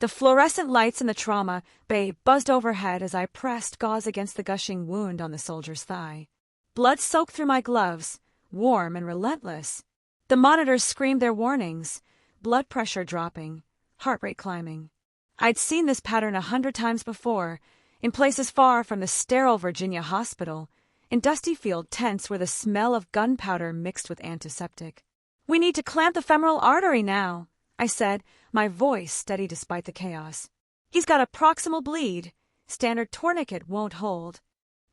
The fluorescent lights in the trauma bay buzzed overhead as I pressed gauze against the gushing wound on the soldier's thigh. Blood soaked through my gloves, warm and relentless. The monitors screamed their warnings, blood pressure dropping, heart rate climbing. I'd seen this pattern 100 times before, in places far from the sterile Virginia hospital, in dusty field tents where the smell of gunpowder mixed with antiseptic. "We need to clamp the femoral artery now," I said, my voice steady despite the chaos. "He's got a proximal bleed. Standard tourniquet won't hold."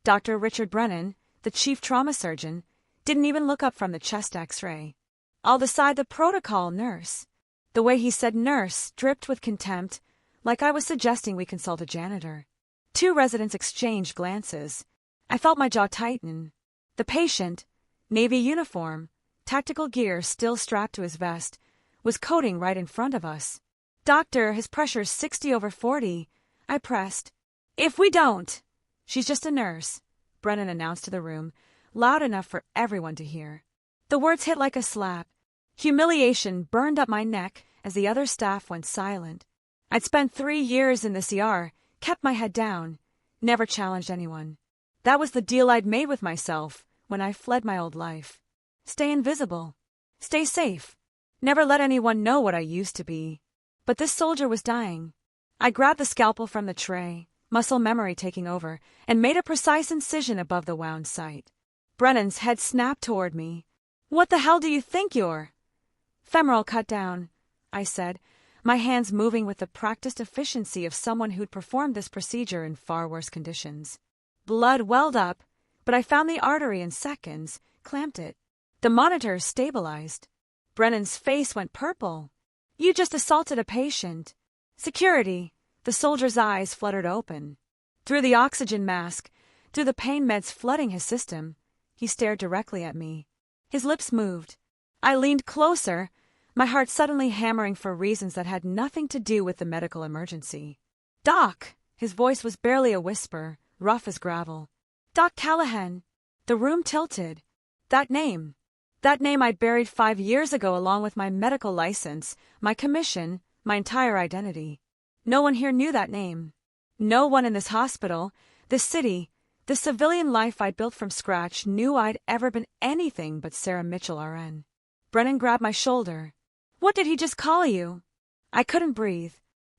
Dr. Richard Brennan, the chief trauma surgeon, didn't even look up from the chest x-ray. "I'll decide the protocol, nurse." The way he said nurse dripped with contempt, like I was suggesting we consult a janitor. 2 residents exchanged glances. I felt my jaw tighten. The patient, navy uniform, tactical gear still strapped to his vest, was coding right in front of us. "Doctor, his pressure's 60/40. I pressed. "If we don't—" "She's just a nurse," Brennan announced to the room, loud enough for everyone to hear. The words hit like a slap. Humiliation burned up my neck as the other staff went silent. I'd spent 3 years in the ER, kept my head down, never challenged anyone. That was the deal I'd made with myself when I fled my old life. Stay invisible. Stay safe. Never let anyone know what I used to be. But this soldier was dying. I grabbed the scalpel from the tray, muscle memory taking over, and made a precise incision above the wound site. Brennan's head snapped toward me. "What the hell do you think you're—" "Femoral cut down," I said, my hands moving with the practiced efficiency of someone who'd performed this procedure in far worse conditions. Blood welled up, but I found the artery in seconds, clamped it. The monitors stabilized. Brennan's face went purple. "You just assaulted a patient." "Security." The soldier's eyes fluttered open. Through the oxygen mask, through the pain meds flooding his system, he stared directly at me. His lips moved. I leaned closer, my heart suddenly hammering for reasons that had nothing to do with the medical emergency. "Doc!" His voice was barely a whisper, rough as gravel. "Doc Callahan." The room tilted. That name I'd buried 5 years ago along with my medical license, my commission, my entire identity. No one here knew that name. No one in this hospital, this city, this civilian life I'd built from scratch knew I'd ever been anything but Sarah Mitchell RN. Brennan grabbed my shoulder. "What did he just call you?" I couldn't breathe.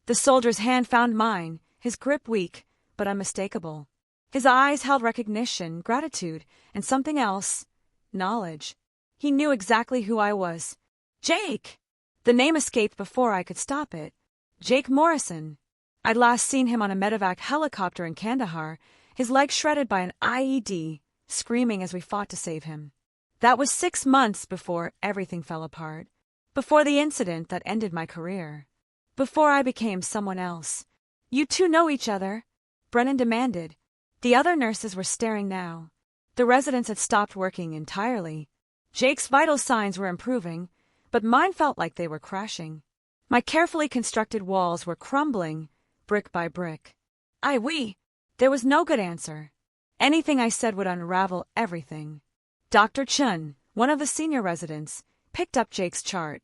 The soldier's hand found mine, his grip weak, but unmistakable. His eyes held recognition, gratitude, and something else, knowledge. He knew exactly who I was. "Jake!" The name escaped before I could stop it. Jake Morrison. I'd last seen him on a medevac helicopter in Kandahar, his leg shredded by an IED, screaming as we fought to save him. That was 6 months before everything fell apart. Before the incident that ended my career. Before I became someone else. "You two know each other?" Brennan demanded. The other nurses were staring now. The residents had stopped working entirely. Jake's vital signs were improving, but mine felt like they were crashing. My carefully constructed walls were crumbling, brick by brick. We. There was no good answer. Anything I said would unravel everything. Dr. Chun, one of the senior residents, picked up Jake's chart.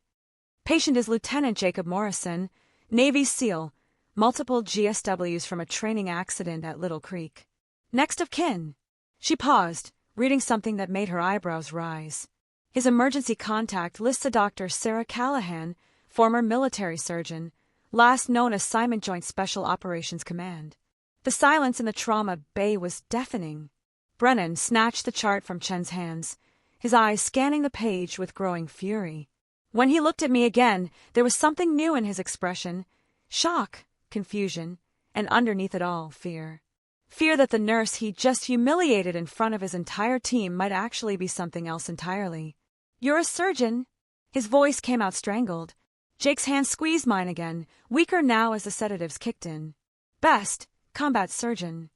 "Patient is Lieutenant Jacob Morrison, Navy SEAL, multiple GSWs from a training accident at Little Creek. Next of kin." She paused, reading something that made her eyebrows rise. His emergency contact lists a Dr. Sarah Callahan, former military surgeon, last known Assignment Joint Special Operations Command. The silence in the trauma bay was deafening. Brennan snatched the chart from Chen's hands, his eyes scanning the page with growing fury. When he looked at me again, there was something new in his expression. Shock, confusion, and underneath it all, fear. Fear that the nurse he just humiliated in front of his entire team might actually be something else entirely. "You're a surgeon." His voice came out strangled. Jake's hand squeezed mine again, weaker now as the sedatives kicked in. "Best, combat surgeon."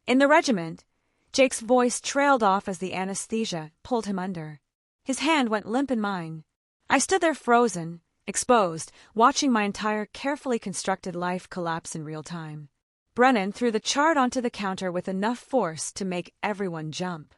"In the regiment." Jake's voice trailed off as the anesthesia pulled him under. His hand went limp in mine. I stood there frozen, exposed, watching my entire carefully constructed life collapse in real time. Brennan threw the chart onto the counter with enough force to make everyone jump.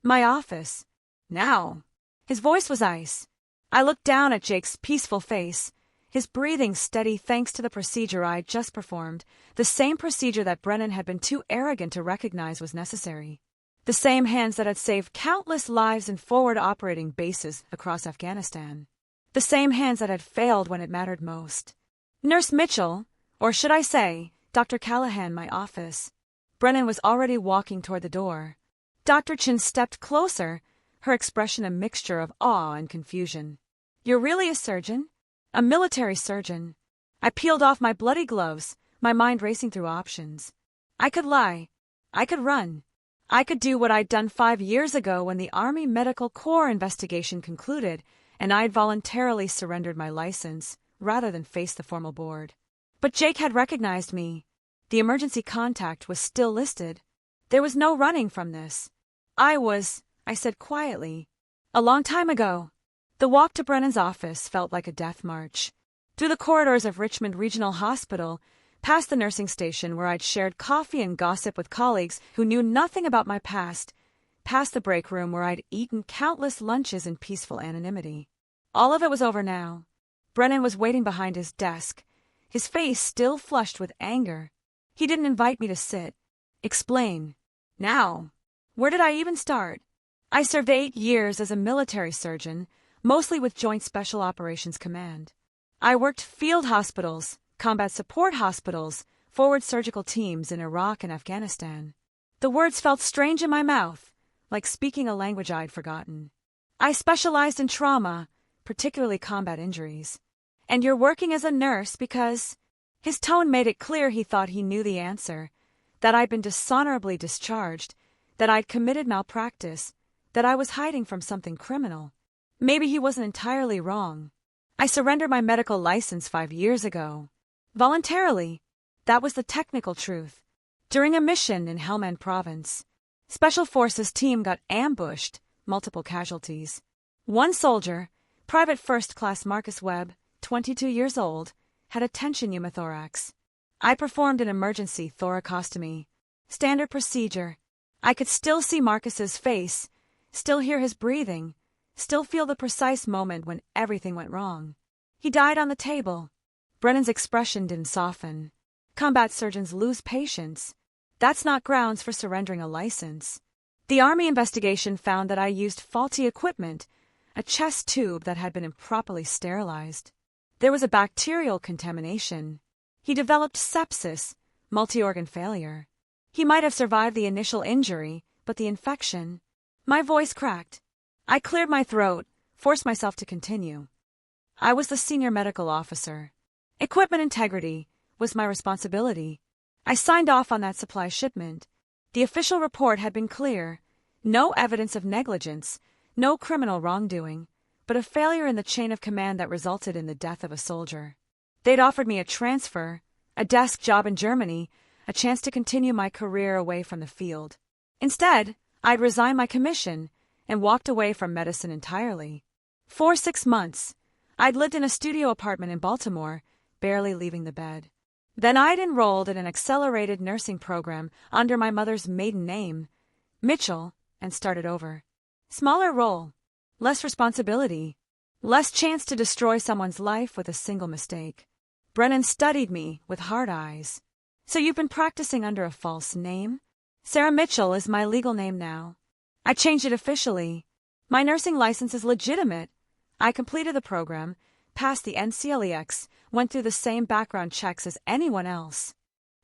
"My office. Now." His voice was ice. I looked down at Jake's peaceful face, his breathing steady thanks to the procedure I'd just performed, the same procedure that Brennan had been too arrogant to recognize was necessary. The same hands that had saved countless lives in forward operating bases across Afghanistan. The same hands that had failed when it mattered most. Nurse Mitchell, or should I say, Dr. Callahan, my office. Brennan was already walking toward the door. Dr. Chin stepped closer, her expression a mixture of awe and confusion. "You're really a surgeon? A military surgeon?" I peeled off my bloody gloves, my mind racing through options. I could lie. I could run. I could do what I'd done 5 years ago when the Army Medical Corps investigation concluded and I'd voluntarily surrendered my license rather than face the formal board. But Jake had recognized me. The emergency contact was still listed. There was no running from this. I said quietly. A long time ago. The walk to Brennan's office felt like a death march. Through the corridors of Richmond Regional Hospital, past the nursing station where I'd shared coffee and gossip with colleagues who knew nothing about my past, past the break room where I'd eaten countless lunches in peaceful anonymity. All of it was over now. Brennan was waiting behind his desk, his face still flushed with anger. He didn't invite me to sit, explain. Now, where did I even start? I served 8 years as a military surgeon, mostly with Joint Special Operations Command. I worked field hospitals, combat support hospitals, forward surgical teams in Iraq and Afghanistan. The words felt strange in my mouth, like speaking a language I'd forgotten. I specialized in trauma, particularly combat injuries. And you're working as a nurse because... His tone made it clear he thought he knew the answer, that I'd been dishonorably discharged, that I'd committed malpractice, that I was hiding from something criminal. Maybe he wasn't entirely wrong. I surrendered my medical license 5 years ago. Voluntarily. That was the technical truth. During a mission in Helmand Province, Special Forces team got ambushed, multiple casualties. One soldier, Private First Class Marcus Webb, 22 years old, had a tension pneumothorax. I performed an emergency thoracostomy. Standard procedure. I could still see Marcus's face, still hear his breathing, still feel the precise moment when everything went wrong. He died on the table. Brennan's expression didn't soften. Combat surgeons lose patience. That's not grounds for surrendering a license. The Army investigation found that I used faulty equipment, a chest tube that had been improperly sterilized. There was a bacterial contamination. He developed sepsis, multi-organ failure. He might have survived the initial injury, but the infection... My voice cracked. I cleared my throat, forced myself to continue. I was the senior medical officer. Equipment integrity was my responsibility. I signed off on that supply shipment. The official report had been clear. No evidence of negligence, no criminal wrongdoing, but a failure in the chain of command that resulted in the death of a soldier. They'd offered me a transfer, a desk job in Germany, a chance to continue my career away from the field. Instead, I'd resigned my commission and walked away from medicine entirely. For 6 months, I'd lived in a studio apartment in Baltimore, barely leaving the bed. Then I'd enrolled in an accelerated nursing program under my mother's maiden name, Mitchell, and started over. Smaller role, less responsibility, less chance to destroy someone's life with a single mistake. Brennan studied me with hard eyes. So you've been practicing under a false name? Sarah Mitchell is my legal name now. I changed it officially. My nursing license is legitimate. I completed the program, passed the NCLEX, went through the same background checks as anyone else.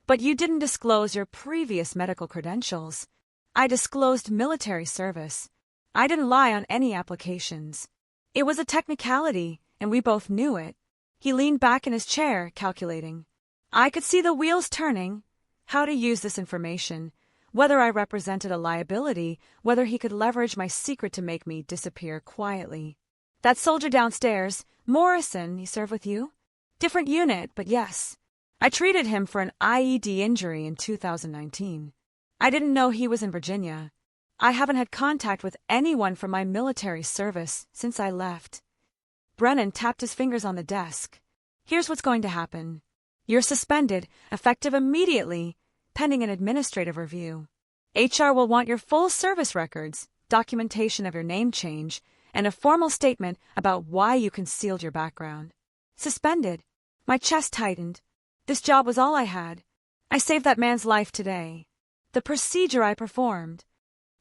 But you didn't disclose your previous medical credentials. I disclosed military service. I didn't lie on any applications. It was a technicality, and we both knew it. He leaned back in his chair, calculating. I could see the wheels turning. How to use this information, whether I represented a liability, whether he could leverage my secret to make me disappear quietly. That soldier downstairs, Morrison, he served with you? Different unit, but yes. I treated him for an IED injury in 2019. I didn't know he was in Virginia. I haven't had contact with anyone from my military service since I left. Brennan tapped his fingers on the desk. Here's what's going to happen. You're suspended, effective immediately, pending an administrative review. HR will want your full service records, documentation of your name change, and a formal statement about why you concealed your background. Suspended. My chest tightened. This job was all I had. I saved that man's life today. The procedure I performed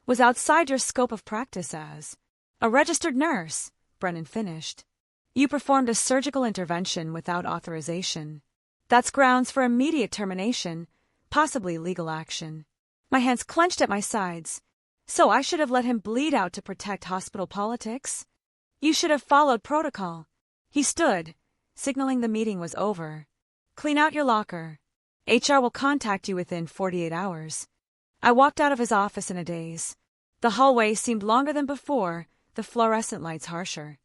was outside your scope of practice as a registered nurse, Brennan finished. You performed a surgical intervention without authorization. That's grounds for immediate termination, possibly legal action. My hands clenched at my sides. So I should have let him bleed out to protect hospital politics? You should have followed protocol. He stood, signaling the meeting was over. Clean out your locker. HR will contact you within 48 hours. I walked out of his office in a daze. The hallway seemed longer than before, the fluorescent lights harsher.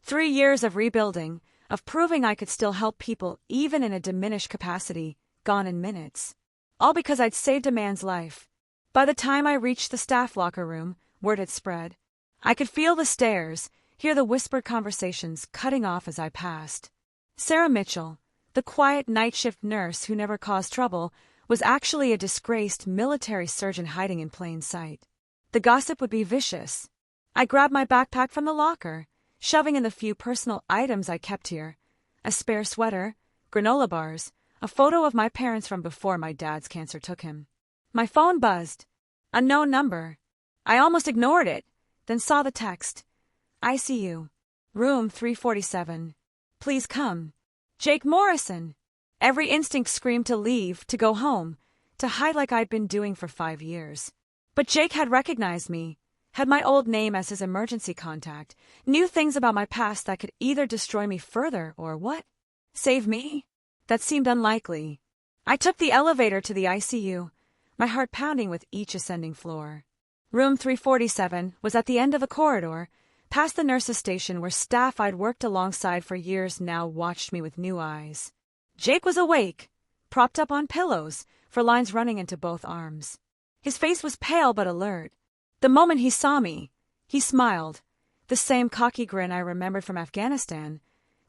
3 years of rebuilding, of proving I could still help people even in a diminished capacity, gone in minutes. All because I'd saved a man's life. By the time I reached the staff locker room, word had spread. I could feel the stares, hear the whispered conversations cutting off as I passed. Sarah Mitchell, the quiet night shift nurse who never caused trouble, was actually a disgraced military surgeon hiding in plain sight. The gossip would be vicious. I grabbed my backpack from the locker, shoving in the few personal items I kept here. A spare sweater, granola bars, a photo of my parents from before my dad's cancer took him. My phone buzzed. Unknown number. I almost ignored it, then saw the text. ICU. Room 347. Please come. Jake Morrison. Every instinct screamed to leave, to go home, to hide like I'd been doing for 5 years. But Jake had recognized me, had my old name as his emergency contact, knew things about my past that could either destroy me further or what? Save me? That seemed unlikely. I took the elevator to the ICU, my heart pounding with each ascending floor. Room 347 was at the end of a corridor, past the nurse's station where staff I'd worked alongside for years now watched me with new eyes. Jake was awake, propped up on pillows, for lines running into both arms. His face was pale but alert. The moment he saw me, he smiled, the same cocky grin I remembered from Afghanistan,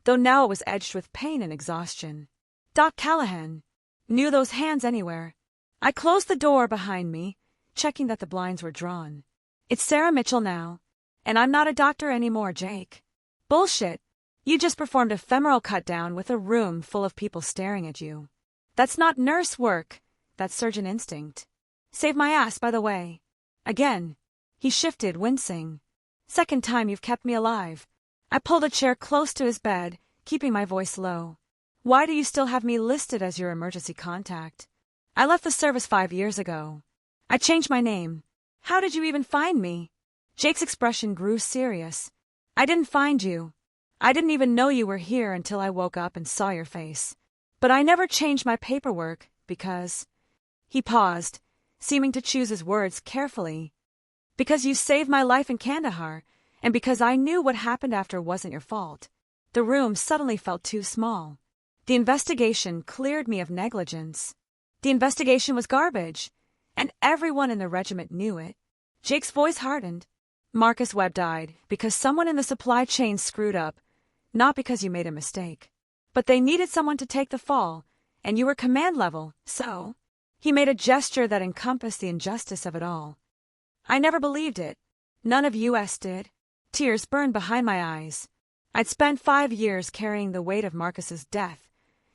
though now it was edged with pain and exhaustion. Doc Callahan. Knew those hands anywhere. I closed the door behind me, checking that the blinds were drawn. It's Sarah Mitchell now, and I'm not a doctor anymore, Jake. Bullshit. You just performed a femoral cut-down with a room full of people staring at you. That's not nurse work, that's surgeon instinct. Save my ass, by the way. Again. He shifted, wincing. Second time you've kept me alive. I pulled a chair close to his bed, keeping my voice low. Why do you still have me listed as your emergency contact? I left the service 5 years ago. I changed my name. How did you even find me? Jake's expression grew serious. I didn't find you. I didn't even know you were here until I woke up and saw your face. But I never changed my paperwork because... He paused, seeming to choose his words carefully. Because you saved my life in Kandahar, and because I knew what happened after wasn't your fault. The room suddenly felt too small. The investigation cleared me of negligence. The investigation was garbage, and everyone in the regiment knew it. Jake's voice hardened. Marcus Webb died because someone in the supply chain screwed up, not because you made a mistake. But they needed someone to take the fall, and you were command level, so... He made a gesture that encompassed the injustice of it all. I never believed it. None of us did. Tears burned behind my eyes. I'd spent 5 years carrying the weight of Marcus's death,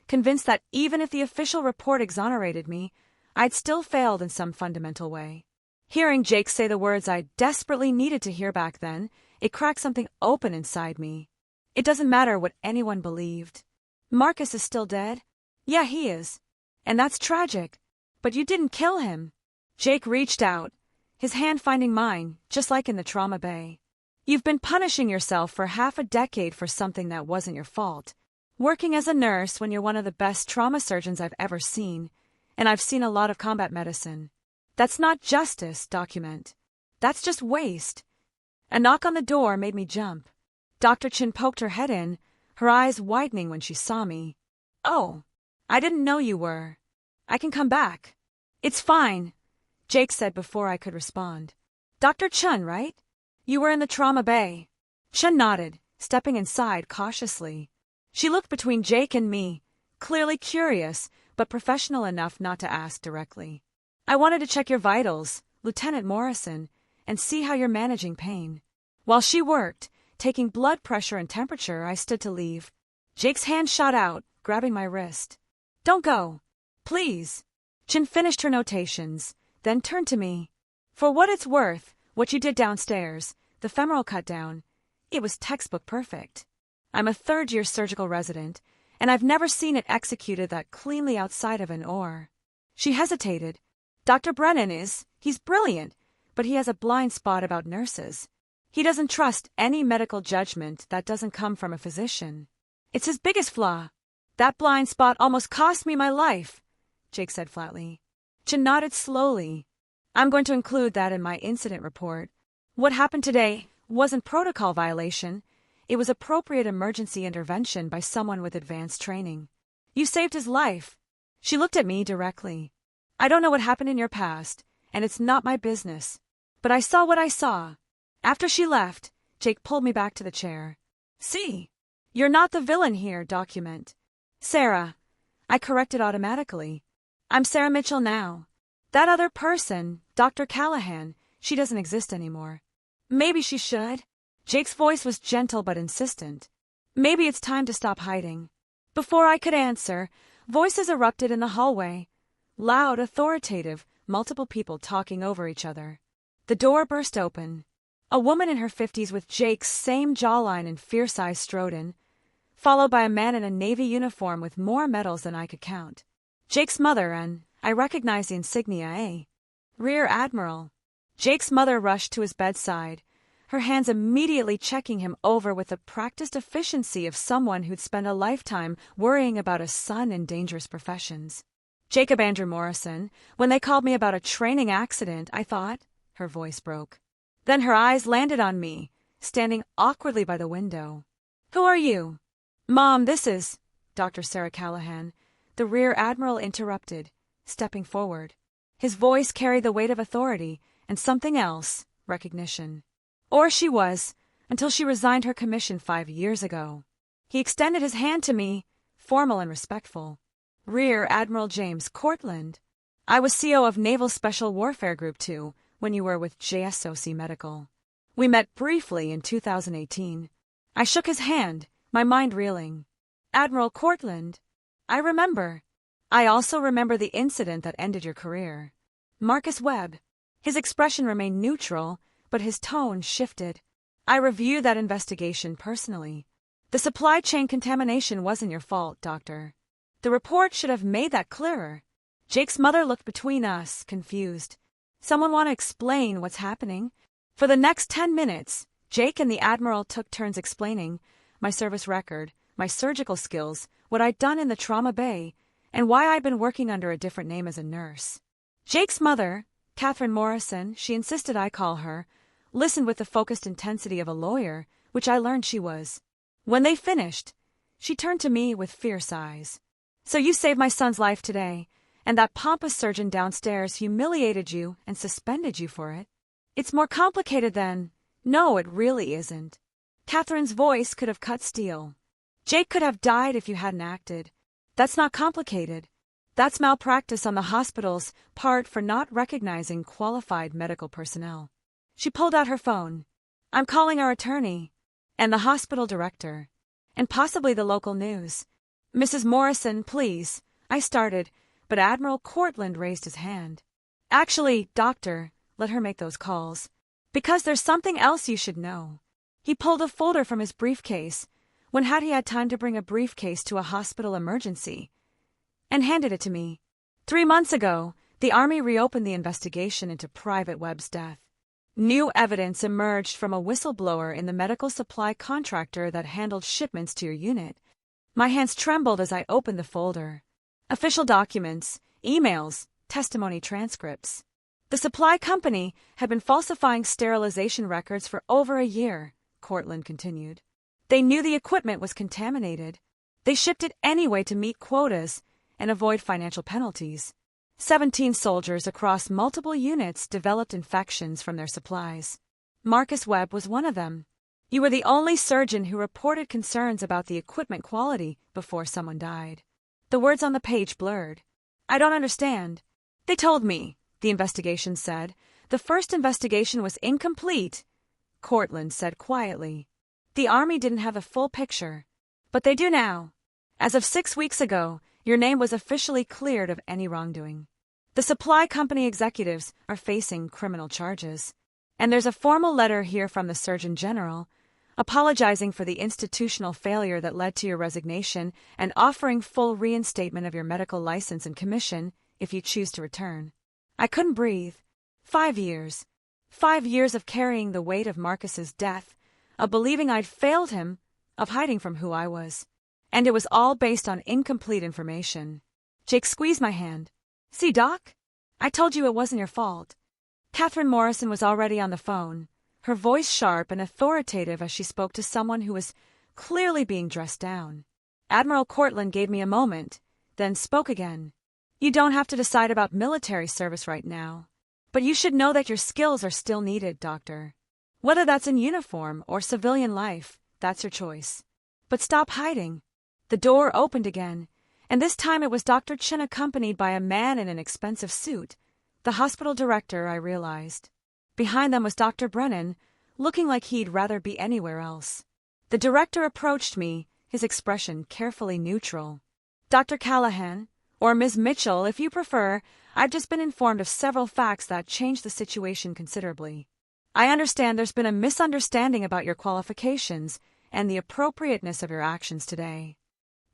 convinced that even if the official report exonerated me, I'd still failed in some fundamental way. Hearing Jake say the words I desperately needed to hear back then, it cracked something open inside me. It doesn't matter what anyone believed. Marcus is still dead? Yeah, he is. And that's tragic. But you didn't kill him. Jake reached out, his hand finding mine, just like in the trauma bay. You've been punishing yourself for half a decade for something that wasn't your fault. Working as a nurse when you're one of the best trauma surgeons I've ever seen, and I've seen a lot of combat medicine. That's not justice, document. That's just waste. A knock on the door made me jump. Dr. Chin poked her head in, her eyes widening when she saw me. Oh, I didn't know you were. I can come back. It's fine, Jake said before I could respond. Dr. Chun, right? You were in the trauma bay. Chun nodded, stepping inside cautiously. She looked between Jake and me, clearly curious, but professional enough not to ask directly. I wanted to check your vitals, Lieutenant Morrison, and see how you're managing pain. While she worked, taking blood pressure and temperature, I stood to leave. Jake's hand shot out, grabbing my wrist. Don't go. Please. Chin finished her notations, then turned to me. For what it's worth, what you did downstairs, the femoral cut down, it was textbook perfect. I'm a third-year surgical resident, and I've never seen it executed that cleanly outside of an OR. She hesitated. Dr. Brennan he's brilliant, but he has a blind spot about nurses. He doesn't trust any medical judgment that doesn't come from a physician. It's his biggest flaw. That blind spot almost cost me my life, Jake said flatly. Chin nodded slowly. I'm going to include that in my incident report. What happened today wasn't protocol violation. It was appropriate emergency intervention by someone with advanced training. You saved his life. She looked at me directly. I don't know what happened in your past, and it's not my business. But I saw what I saw. After she left, Jake pulled me back to the chair. See, you're not the villain here, document. Sarah. I corrected automatically. I'm Sarah Mitchell now. That other person, Dr. Callahan, she doesn't exist anymore. Maybe she should. Jake's voice was gentle but insistent. Maybe it's time to stop hiding. Before I could answer, voices erupted in the hallway. Loud, authoritative, multiple people talking over each other. The door burst open. A woman in her 50s with Jake's same jawline and fierce eyes strode in, followed by a man in a Navy uniform with more medals than I could count. Jake's mother, and I recognized the insignia, Rear Admiral. Jake's mother rushed to his bedside, her hands immediately checking him over with the practiced efficiency of someone who'd spent a lifetime worrying about a son in dangerous professions. Jacob Andrew Morrison, when they called me about a training accident, I thought. Her voice broke. Then her eyes landed on me, standing awkwardly by the window. Who are you? Mom, this is Dr. Sarah Callahan. The Rear Admiral interrupted, stepping forward. His voice carried the weight of authority and something else, recognition. Or she was, until she resigned her commission 5 years ago. He extended his hand to me, formal and respectful. Rear Admiral James Cortland. I was CO of Naval Special Warfare Group 2 when you were with JSOC Medical. We met briefly in 2018. I shook his hand, my mind reeling. Admiral Cortland. I remember. I also remember the incident that ended your career. Marcus Webb. His expression remained neutral, but his tone shifted. I reviewed that investigation personally. The supply chain contamination wasn't your fault, Doctor. The report should have made that clearer. Jake's mother looked between us, confused. Someone want to explain what's happening? For the next 10 minutes, Jake and the Admiral took turns explaining my service record, my surgical skills, what I'd done in the trauma bay, and why I'd been working under a different name as a nurse. Jake's mother, Catherine Morrison, she insisted I call her, listened with the focused intensity of a lawyer, which I learned she was. When they finished, she turned to me with fierce eyes. So you saved my son's life today, and that pompous surgeon downstairs humiliated you and suspended you for it? It's more complicated than... No, it really isn't. Catherine's voice could have cut steel. Jake could have died if you hadn't acted. That's not complicated. That's malpractice on the hospital's part for not recognizing qualified medical personnel. She pulled out her phone. I'm calling our attorney, and the hospital director, and possibly the local news. Mrs. Morrison, please, I started, but Admiral Cortland raised his hand. Actually, doctor, let her make those calls. Because there's something else you should know. He pulled a folder from his briefcase. When had he had time to bring a briefcase to a hospital emergency? And handed it to me. 3 months ago, the Army reopened the investigation into Private Webb's death. New evidence emerged from a whistleblower in the medical supply contractor that handled shipments to your unit. My hands trembled as I opened the folder. Official documents, emails, testimony transcripts. The supply company had been falsifying sterilization records for over a year, Cortland continued. They knew the equipment was contaminated. They shipped it anyway to meet quotas and avoid financial penalties. 17 soldiers across multiple units developed infections from their supplies. Marcus Webb was one of them. You were the only surgeon who reported concerns about the equipment quality before someone died. The words on the page blurred. I don't understand. They told me, the investigation said. The first investigation was incomplete, Cortland said quietly. The Army didn't have a full picture. But they do now. As of 6 weeks ago, your name was officially cleared of any wrongdoing. The supply company executives are facing criminal charges. And there's a formal letter here from the Surgeon General, apologizing for the institutional failure that led to your resignation and offering full reinstatement of your medical license and commission if you choose to return. I couldn't breathe. 5 years. 5 years of carrying the weight of Marcus's death, of believing I'd failed him, of hiding from who I was. And it was all based on incomplete information. Jake squeezed my hand. See, Doc? I told you it wasn't your fault. Catherine Morrison was already on the phone, her voice sharp and authoritative as she spoke to someone who was clearly being dressed down. Admiral Cortland gave me a moment, then spoke again. You don't have to decide about military service right now, but you should know that your skills are still needed, Doctor. Whether that's in uniform or civilian life, that's your choice. But stop hiding. The door opened again, and this time it was Dr. Chin accompanied by a man in an expensive suit, the hospital director, I realized. Behind them was Dr. Brennan, looking like he'd rather be anywhere else. The director approached me, his expression carefully neutral. Dr. Callahan, or Ms. Mitchell, if you prefer, I've just been informed of several facts that change the situation considerably. I understand there's been a misunderstanding about your qualifications and the appropriateness of your actions today.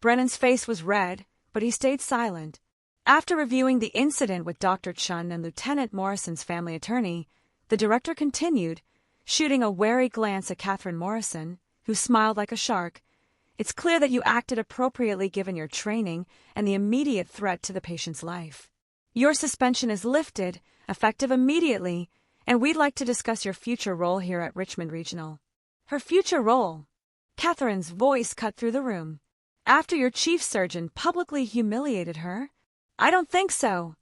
Brennan's face was red, but he stayed silent. After reviewing the incident with Dr. Chun and Lieutenant Morrison's family attorney, the director continued, shooting a wary glance at Catherine Morrison, who smiled like a shark. It's clear that you acted appropriately given your training and the immediate threat to the patient's life. Your suspension is lifted, effective immediately, and we'd like to discuss your future role here at Richmond Regional. Her future role? Catherine's voice cut through the room. After your chief surgeon publicly humiliated her? I don't think so.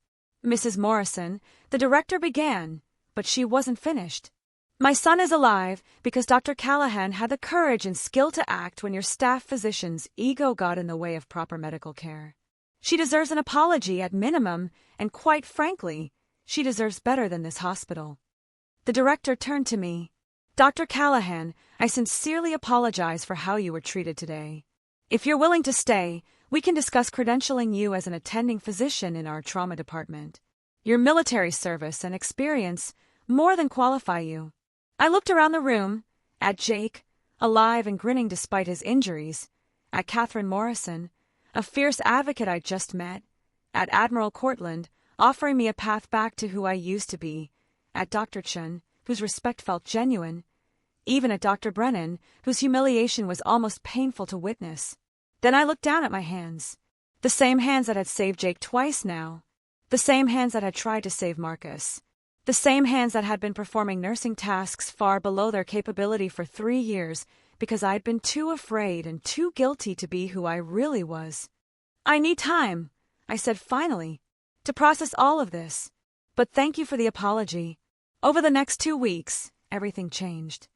Mrs. Morrison, the director began, but she wasn't finished. My son is alive because Dr. Callahan had the courage and skill to act when your staff physician's ego got in the way of proper medical care. She deserves an apology at minimum, and quite frankly, she deserves better than this hospital. The director turned to me. Dr. Callahan, I sincerely apologize for how you were treated today. If you're willing to stay, we can discuss credentialing you as an attending physician in our trauma department. Your military service and experience more than qualify you. I looked around the room, at Jake, alive and grinning despite his injuries, at Catherine Morrison, a fierce advocate I'd just met, at Admiral Cortland, offering me a path back to who I used to be, at Dr. Chun, whose respect felt genuine, even at Dr. Brennan, whose humiliation was almost painful to witness. Then I looked down at my hands, the same hands that had saved Jake twice now, the same hands that had tried to save Marcus, the same hands that had been performing nursing tasks far below their capability for 3 years because I'd been too afraid and too guilty to be who I really was. I need time, I said finally, to process all of this. But thank you for the apology. Over the next 2 weeks, everything changed.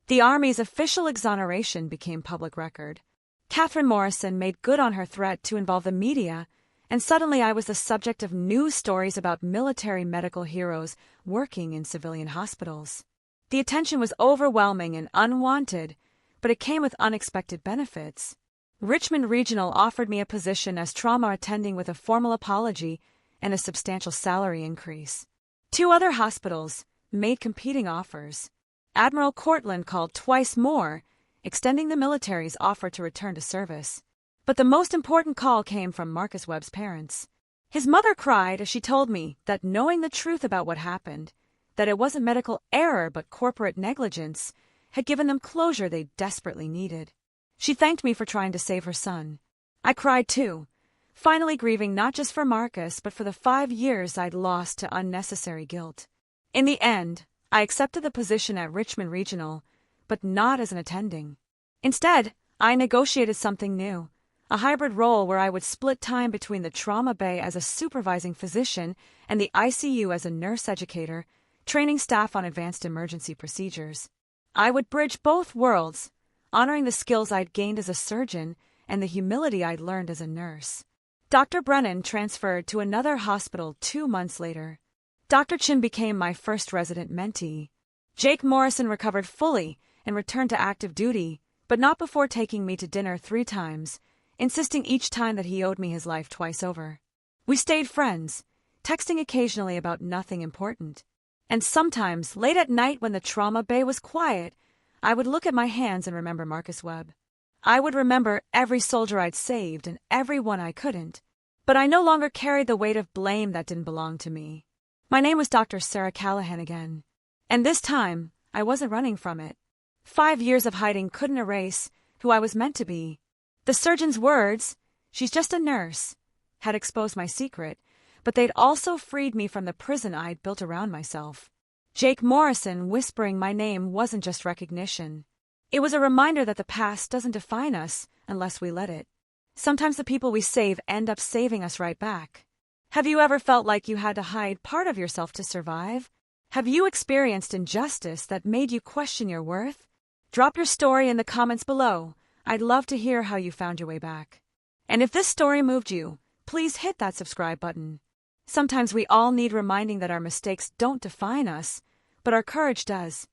The Army's official exoneration became public record. Catherine Morrison made good on her threat to involve the media, and suddenly I was the subject of news stories about military medical heroes working in civilian hospitals. The attention was overwhelming and unwanted, but it came with unexpected benefits. Richmond Regional offered me a position as trauma attending with a formal apology and a substantial salary increase. 2 other hospitals made competing offers. Admiral Cortland called twice more, extending the military's offer to return to service. But the most important call came from Marcus Webb's parents. His mother cried as she told me that knowing the truth about what happened, that it wasn't medical error but corporate negligence, had given them closure they desperately needed. She thanked me for trying to save her son. I cried too, finally grieving not just for Marcus but for the 5 years I'd lost to unnecessary guilt. In the end, I accepted the position at Richmond Regional, but not as an attending. Instead, I negotiated something new. A hybrid role where I would split time between the trauma bay as a supervising physician and the ICU as a nurse educator, training staff on advanced emergency procedures. I would bridge both worlds, honoring the skills I'd gained as a surgeon and the humility I'd learned as a nurse. Dr. Brennan transferred to another hospital 2 months later. Dr. Chin became my first resident mentee. Jake Morrison recovered fully and returned to active duty, but not before taking me to dinner 3 times, insisting each time that he owed me his life twice over. We stayed friends, texting occasionally about nothing important. And sometimes, late at night when the trauma bay was quiet, I would look at my hands and remember Marcus Webb. I would remember every soldier I'd saved and every one I couldn't. But I no longer carried the weight of blame that didn't belong to me. My name was Dr. Sarah Callahan again. And this time, I wasn't running from it. 5 years of hiding couldn't erase who I was meant to be. The surgeon's words, "She's just a nurse," had exposed my secret, but they'd also freed me from the prison I'd built around myself. Jake Morrison whispering my name wasn't just recognition. It was a reminder that the past doesn't define us unless we let it. Sometimes the people we save end up saving us right back. Have you ever felt like you had to hide part of yourself to survive? Have you experienced injustice that made you question your worth? Drop your story in the comments below. I'd love to hear how you found your way back. And if this story moved you, please hit that subscribe button. Sometimes we all need reminding that our mistakes don't define us, but our courage does.